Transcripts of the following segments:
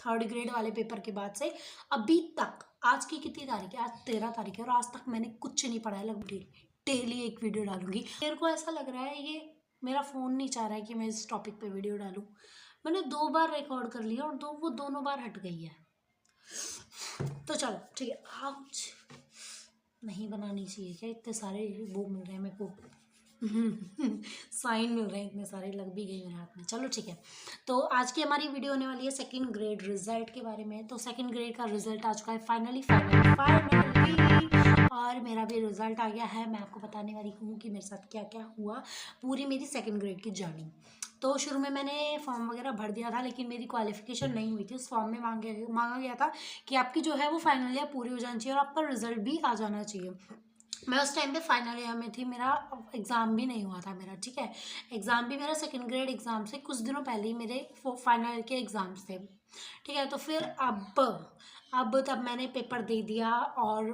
Third grade वाले paper के बाद से अभी तक, आज की कितनी तारीख है, आज 13 तारीख है, और आज तक मैंने कुछ नहीं पढ़ा है। लगभग डेली एक वीडियो डालूंगी। मेरे को ऐसा लग रहा है ये मेरा फ़ोन नहीं चाह रहा है कि मैं इस टॉपिक पे वीडियो डालूं। मैंने 2 बार रिकॉर्ड कर लिया और वो दोनों बार हट गई है। तो चलो ठीक है। आउच, नहीं बनानी चाहिए क्या, इतने सारे वो मिल रहे हैं मेरे को साइन मिल रहे हैं इतने सारे, लग भी गई मेरे हाथ में। चलो ठीक है। तो आज की हमारी वीडियो होने वाली है सेकंड ग्रेड रिजल्ट के बारे में। तो सेकंड ग्रेड का रिजल्ट आ चुका है फाइनली, और मेरा भी रिजल्ट आ गया है। मैं आपको बताने वाली हूँ कि मेरे साथ क्या क्या हुआ पूरी मेरी सेकंड ग्रेड की जर्नी। तो शुरू में मैंने फॉर्म वगैरह भर दिया था, लेकिन मेरी क्वालिफिकेशन नहीं हुई थी। उस फॉर्म में मांगा गया था कि आपकी जो है वो फाइनल ईयर पूरी हो जानी चाहिए और आपका रिजल्ट भी आ जाना चाहिए। मैं उस टाइम पे फाइनल ईयर में थी, मेरा एग्ज़ाम भी नहीं हुआ था मेरा, ठीक है। एग्ज़ाम भी मेरा सेकंड ग्रेड एग्ज़ाम से कुछ दिनों पहले ही मेरे फाइनल ईयर के एग्ज़ाम्स थे, ठीक है। तो फिर अब तब मैंने पेपर दे दिया और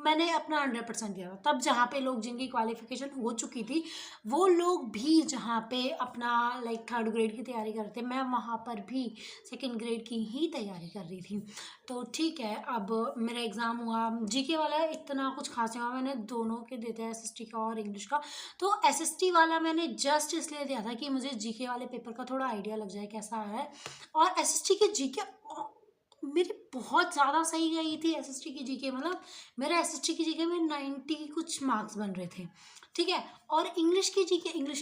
मैंने अपना 100% दिया था। तब जहाँ पे लोग जिनकी क्वालिफिकेशन हो चुकी थी वो लोग भी जहाँ पे अपना लाइक थर्ड ग्रेड की तैयारी कर रहे थे, मैं वहाँ पर भी सेकंड ग्रेड की ही तैयारी कर रही थी। तो ठीक है, अब मेरा एग्ज़ाम हुआ। जीके वाला इतना कुछ खास नहीं हुआ, मैंने दोनों के देते हैं, एसएसटी का और इंग्लिश का। तो एसएसटी वाला मैंने जस्ट इसलिए दिया था कि मुझे जीके वाले पेपर का थोड़ा आइडिया लग जाए कैसा है। और एसएसटी की जीके मेरी बहुत ज़्यादा सही गई थी। एसएसटी की जीके मतलब मेरा एसएसटी की जीके में 90 कुछ मार्क्स बन रहे थे, ठीक है। और इंग्लिश की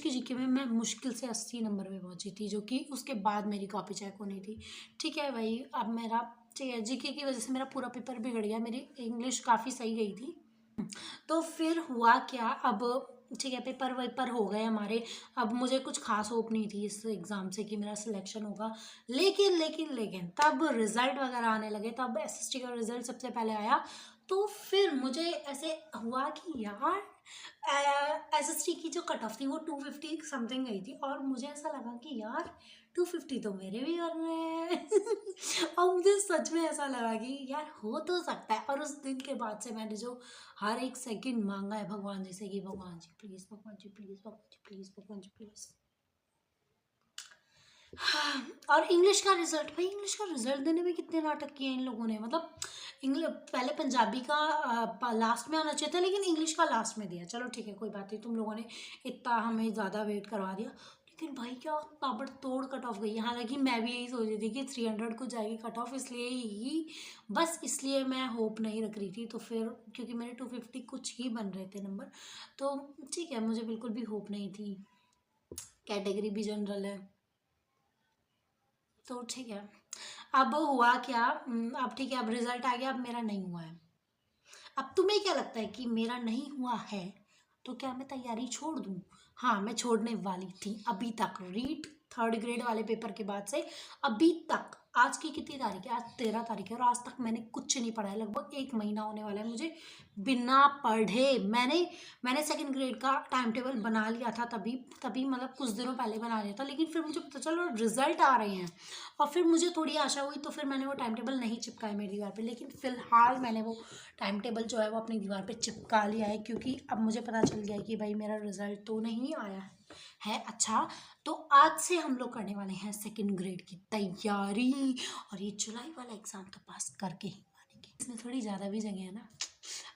जीके में मैं मुश्किल से 80 नंबर पे पहुंची थी, जो कि उसके बाद मेरी कॉपी चेक होनी थी, ठीक है भाई। अब मेरा ठीक है, जीके की वजह से मेरा पूरा पेपर बिगड़ गया। मेरी इंग्लिश काफ़ी सही गई थी। तो फिर हुआ क्या, अब ठीक है, पेपर वेपर हो गए हमारे। अब मुझे कुछ खास होप नहीं थी इस एग्ज़ाम से कि मेरा सिलेक्शन होगा। लेकिन तब रिज़ल्ट वगैरह आने लगे, तब एसएसटी का रिज़ल्ट सबसे पहले आया। तो फिर मुझे ऐसे हुआ कि यार एसएसटी की जो कट ऑफ थी वो 250 समथिंग गई थी, और मुझे ऐसा लगा कि यार 250 तो मेरे भी कर रहे हैं और मुझे सच में ऐसा लगा कि यार हो तो सकता है। और उस दिन के बाद से मैंने जो हर एक सेकंड मांगा है भगवान जी से कि भगवान जी प्लीज़, भगवान जी प्लीज़, भगवान जी प्लीज़, भगवान जी प्लीज़। हाँ, और इंग्लिश का रिजल्ट, भाई इंग्लिश का रिजल्ट देने में कितने नाटक किए इन लोगों ने। मतलब इंग्लिश पहले पंजाबी का लास्ट में आना चाहिए था, लेकिन इंग्लिश का लास्ट में दिया। चलो ठीक है, कोई बात नहीं, तुम लोगों ने इतना हमें ज़्यादा वेट करवा दिया। लेकिन भाई क्या ताबड़तोड़ कट ऑफ गई। हालांकि मैं भी यही सोच रही थी कि 300 को जाएगी कट ऑफ, इसलिए ही बस इसलिए मैं होप नहीं रख रही थी। तो फिर क्योंकि मेरे 250 कुछ ही बन रहे थे नंबर, तो ठीक है, मुझे बिल्कुल भी होप नहीं थी। कैटेगरी भी जनरल है, तो ठीक है। अब हुआ क्या, अब ठीक है, अब रिजल्ट आ गया, अब मेरा नहीं हुआ है। अब तुम्हें क्या लगता है कि मेरा नहीं हुआ है तो क्या मैं तैयारी छोड़ दूं? हाँ, मैं छोड़ने वाली थी। अभी तक रीट थर्ड ग्रेड वाले पेपर के बाद से अभी तक, आज की कितनी तारीख है, आज 13 तारीख है, और आज तक मैंने कुछ नहीं पढ़ा है। लगभग 1 महीना होने वाला है मुझे बिना पढ़े। मैंने सेकंड ग्रेड का टाइम टेबल बना लिया था, तभी तभी मतलब कुछ दिनों पहले बना लिया था। लेकिन फिर मुझे पता चला रिजल्ट आ रहे हैं और फिर मुझे थोड़ी आशा हुई, तो फिर मैंने वो टाइम टेबल नहीं चिपकाया मेरी दीवार पे। लेकिन फिलहाल मैंने वो टाइम टेबल जो है वो अपनी दीवार पे चिपका लिया है, क्योंकि अब मुझे पता चल गया है कि भाई मेरा रिजल्ट तो नहीं आया है। अच्छा, तो आज से हम लोग करने वाले हैं सेकंड ग्रेड की तैयारी, और ये जुलाई वाला एग्ज़ाम तो पास करके ही मानेंगे। इसमें थोड़ी ज़्यादा भी जगह है ना,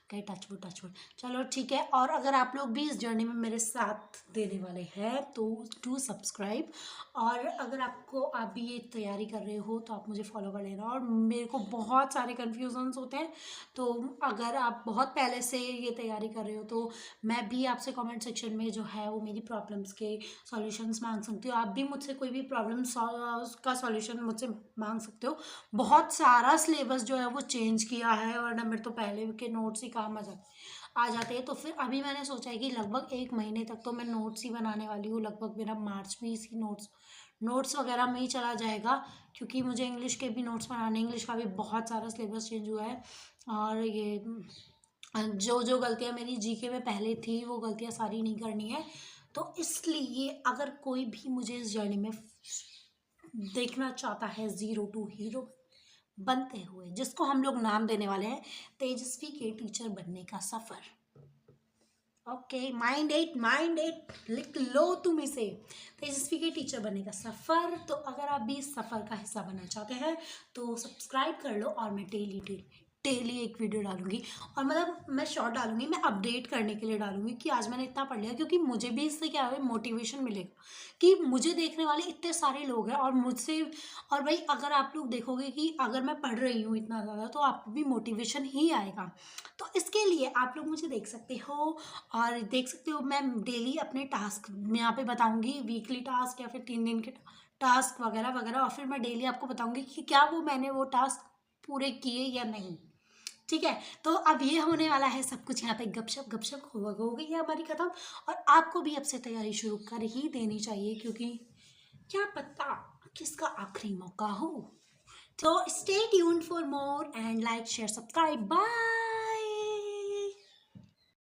कहे टचवुड। चलो ठीक है। और अगर आप लोग भी इस जर्नी में मेरे साथ देने वाले हैं तो डू सब्सक्राइब। और अगर आप भी ये तैयारी कर रहे हो तो आप मुझे फॉलो कर लेना। और मेरे को बहुत सारे कन्फ्यूजन्स होते हैं, तो अगर आप बहुत पहले से ये तैयारी कर रहे हो तो मैं भी आपसे कमेंट सेक्शन में जो है वो मेरी प्रॉब्लम्स के सॉल्यूशंस मांग सकती हो। आप भी मुझसे कोई भी प्रॉब्लम का सॉल्यूशन मुझसे मांग सकते हो। बहुत सारा सिलेबस जो है वो चेंज किया है, वरना मेरे तो पहले के नोट्स ही काम आ जाते हैं। तो फिर अभी मैंने सोचा है कि लगभग 1 महीने तक तो मैं नोट्स ही बनाने वाली हूँ। लगभग मेरा मार्च में इसी नोट्स वगैरह में ही चला जाएगा, क्योंकि मुझे इंग्लिश के भी नोट्स बनाने, इंग्लिश का भी बहुत सारा सिलेबस चेंज हुआ है। और ये जो जो गलतियाँ मेरी जीके में पहले थी वो गलतियाँ सारी नहीं करनी है। तो इसलिए अगर कोई भी मुझे इस जर्नी में देखना चाहता है ज़ीरो टू हीरो बनते हुए, जिसको हम लोग नाम देने वाले हैं तेजस्वी के टीचर बनने का सफ़र, ओके, माइंड एट लिख लो तुम इसे। तेजस्वी के टीचर बनने का सफ़र। तो अगर आप भी इस सफ़र का हिस्सा बनना चाहते हैं तो सब्सक्राइब कर लो, और मैं डेली एक वीडियो डालूंगी। और मतलब मैं शॉर्ट डालूंगी, मैं अपडेट करने के लिए डालूंगी कि आज मैंने इतना पढ़ लिया, क्योंकि मुझे भी इससे क्या है, मोटिवेशन मिलेगा कि मुझे देखने वाले इतने सारे लोग हैं और मुझसे। और भाई अगर आप लोग देखोगे कि अगर मैं पढ़ रही हूँ इतना ज़्यादा, तो आपको भी मोटिवेशन ही आएगा। तो इसके लिए आप लोग मुझे देख सकते हो, और देख सकते हो मैं डेली अपने टास्क यहाँ पे बताऊंगी, वीकली टास्क या फिर 3 दिन के टास्क वगैरह वगैरह। और फिर मैं डेली आपको बताऊंगी कि क्या वो मैंने वो टास्क पूरे किए या नहीं। ठीक है, तो अब ये होने वाला है सब कुछ यहाँ पे गपशप हो गई है हमारी खत्म। और आपको भी अब से तैयारी शुरू कर ही देनी चाहिए, क्योंकि क्या पता किसका आखिरी मौका हो। तो stay tuned for more and like share subscribe bye.